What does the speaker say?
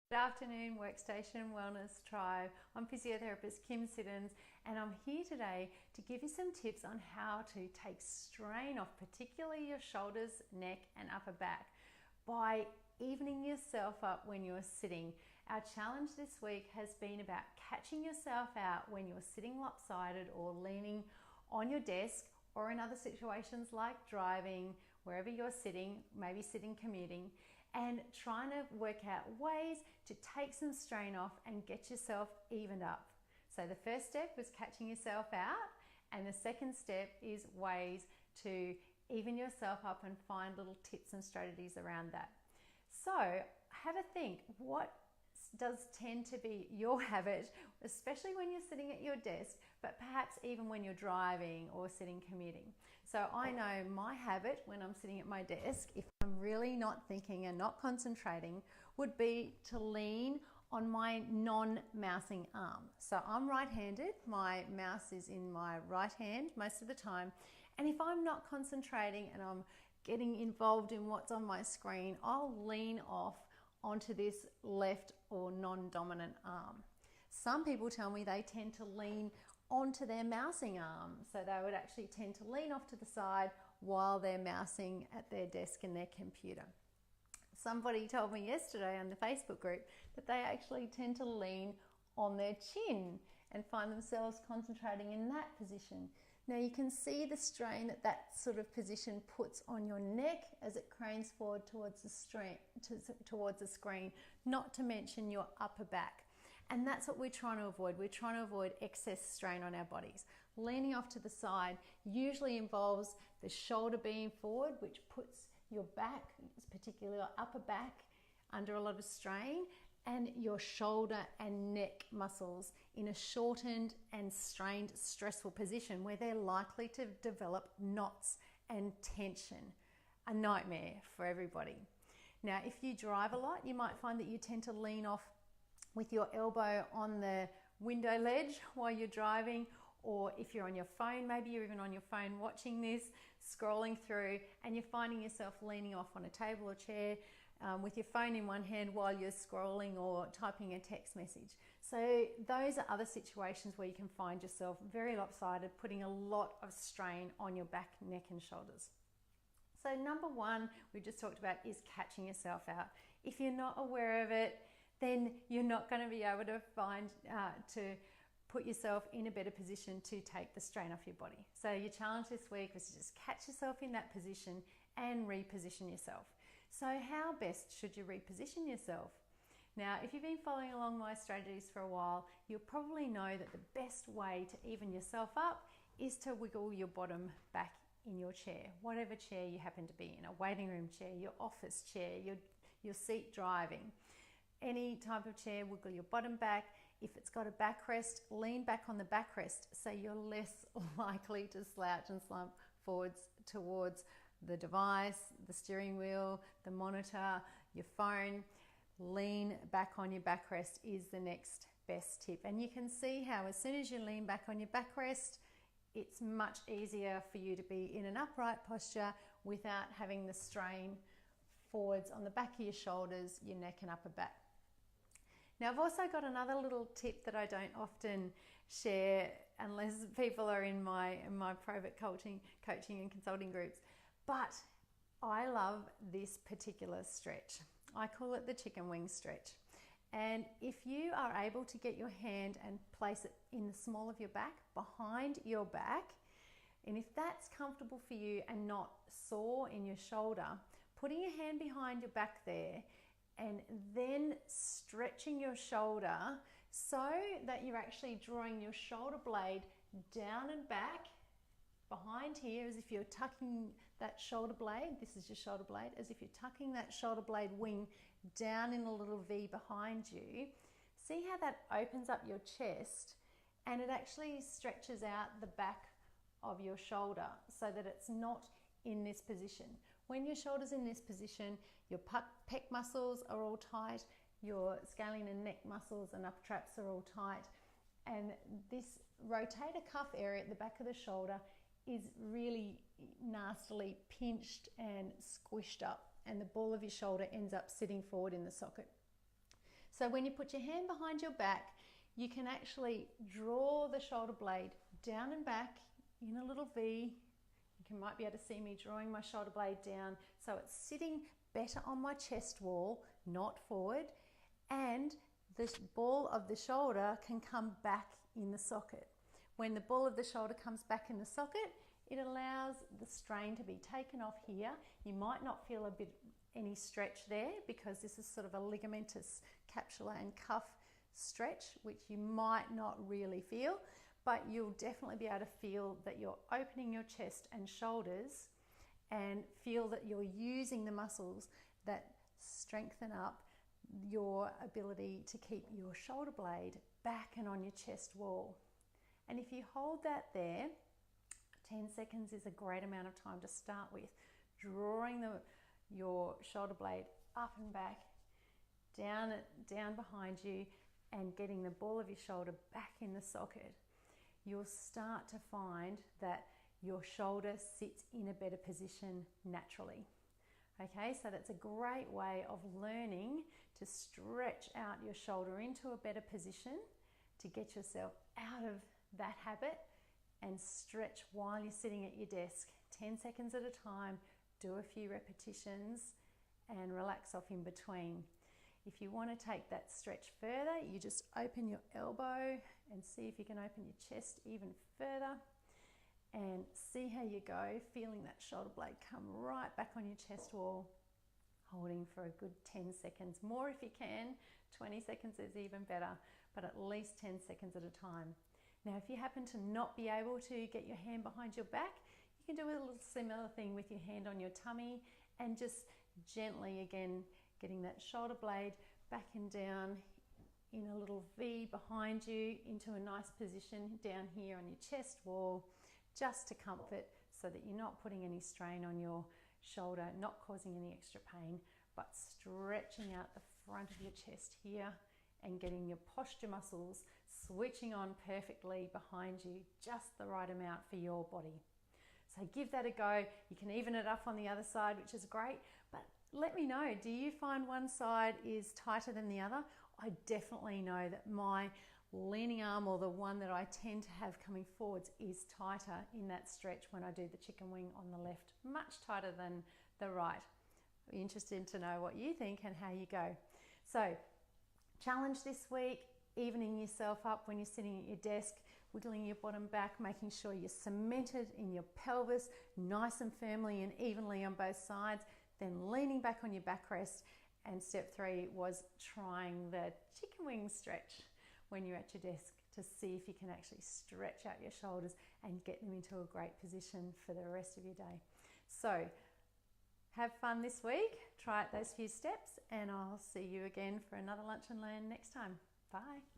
Good afternoon, Workstation Wellness Tribe. I'm physiotherapist Kim Siddons, and I'm here today to give you some tips on how to take strain off, particularly your shoulders, neck, and upper back, by evening yourself up when you're sitting. Our challenge this week has been about catching yourself out when you're sitting lopsided or leaning on your desk, or in other situations like driving, wherever you're sitting, maybe sitting commuting, and trying to work out ways to take some strain off and get yourself evened up. So the first step was catching yourself out, and the second step is ways to even yourself up and find little tips and strategies around that. So have a think, what does tend to be your habit, especially when you're sitting at your desk, but perhaps even when you're driving or sitting commuting. So I know my habit when I'm sitting at my desk, if I'm really not thinking and not concentrating, would be to lean on my non-mousing arm. So I'm right-handed, my mouse is in my right hand most of the time, and if I'm not concentrating and I'm getting involved in what's on my screen, I'll lean off onto this left or non-dominant arm. Some people tell me they tend to lean onto their mousing arm, so they would actually tend to lean off to the side while they're mousing at their desk and their computer. Somebody told me yesterday on the Facebook group that they actually tend to lean on their chin and find themselves concentrating in that position. Now you can see the strain that that sort of position puts on your neck as it cranes forward towards the screen, not to mention your upper back. And that's what we're trying to avoid. We're trying to avoid excess strain on our bodies. Leaning off to the side usually involves the shoulder being forward, which puts your back, particularly your upper back, under a lot of strain, and your shoulder and neck muscles in a shortened and strained, stressful position where they're likely to develop knots and tension. A nightmare for everybody. Now, if you drive a lot, you might find that you tend to lean off with your elbow on the window ledge while you're driving, or if you're on your phone, maybe you're even on your phone watching this, scrolling through, and you're finding yourself leaning off on a table or chair, with your phone in one hand while you're scrolling or typing a text message. So those are other situations where you can find yourself very lopsided, putting a lot of strain on your back, neck and shoulders. So number one, we just talked about, is catching yourself out. If you're not aware of it, then you're not going to be able to find to put yourself in a better position to take the strain off your body. So your challenge this week was to just catch yourself in that position and reposition yourself. So how best should you reposition yourself? Now, if you've been following along my strategies for a while, you'll probably know that the best way to even yourself up is to wiggle your bottom back in your chair, whatever chair you happen to be in, a waiting room chair, your office chair, your seat driving. Any type of chair, wiggle your bottom back. If it's got a backrest, lean back on the backrest so you're less likely to slouch and slump forwards towards the device, the steering wheel, the monitor, your phone. Lean back on your backrest is the next best tip. And you can see how as soon as you lean back on your backrest, it's much easier for you to be in an upright posture without having the strain forwards on the back of your shoulders, your neck and upper back. Now, I've also got another little tip that I don't often share unless people are in my private coaching and consulting groups, but I love this particular stretch. I call it the chicken wing stretch. And if you are able to get your hand and place it in the small of your back, behind your back, and if that's comfortable for you and not sore in your shoulder, putting your hand behind your back there and then stretching your shoulder so that you're actually drawing your shoulder blade down and back behind here, as if you're tucking that shoulder blade, this is your shoulder blade, as if you're tucking that shoulder blade wing down in a little V behind you. See how that opens up your chest, and it actually stretches out the back of your shoulder so that it's not in this position. When your shoulder's in this position, your pec muscles are all tight, your scalene and neck muscles and upper traps are all tight, and this rotator cuff area at the back of the shoulder is really nastily pinched and squished up, and the ball of your shoulder ends up sitting forward in the socket. So when you put your hand behind your back, you can actually draw the shoulder blade down and back in a little V. You might be able to see me drawing my shoulder blade down so it's sitting better on my chest wall, not forward, and the ball of the shoulder can come back in the socket. When the ball of the shoulder comes back in the socket, it allows the strain to be taken off here. You might not feel any stretch there because this is sort of a ligamentous capsula and cuff stretch, which you might not really feel, but you'll definitely be able to feel that you're opening your chest and shoulders and feel that you're using the muscles that strengthen up your ability to keep your shoulder blade back and on your chest wall. And if you hold that there, 10 seconds is a great amount of time to start with, drawing your shoulder blade up and back, down behind you, and getting the ball of your shoulder back in the socket. You'll start to find that your shoulder sits in a better position naturally. Okay, so that's a great way of learning to stretch out your shoulder into a better position to get yourself out of that habit and stretch while you're sitting at your desk, 10 seconds at a time. Do a few repetitions and relax off in between. If you want to take that stretch further, you just open your elbow and see if you can open your chest even further and see how you go, feeling that shoulder blade come right back on your chest wall, holding for a good 10 seconds. More if you can, 20 seconds is even better, but at least 10 seconds at a time. Now, if you happen to not be able to get your hand behind your back, you can do a little similar thing with your hand on your tummy and just gently, again, getting that shoulder blade back and down in a little V behind you into a nice position down here on your chest wall, just to comfort so that you're not putting any strain on your shoulder, not causing any extra pain, but stretching out the front of your chest here and getting your posture muscles switching on perfectly behind you, just the right amount for your body. So give that a go. You can even it up on the other side, which is great, but let me know, do you find one side is tighter than the other? I definitely know that my leaning arm, or the one that I tend to have coming forwards, is tighter in that stretch when I do the chicken wing on the left, much tighter than the right. Be interested to know what you think and how you go. So challenge this week, evening yourself up when you're sitting at your desk, wiggling your bottom back, making sure you're cemented in your pelvis, nice and firmly and evenly on both sides, then leaning back on your backrest. And step 3 was trying the chicken wing stretch when you're at your desk to see if you can actually stretch out your shoulders and get them into a great position for the rest of your day. So have fun this week, try out those few steps, and I'll see you again for another Lunch and Learn next time. Bye.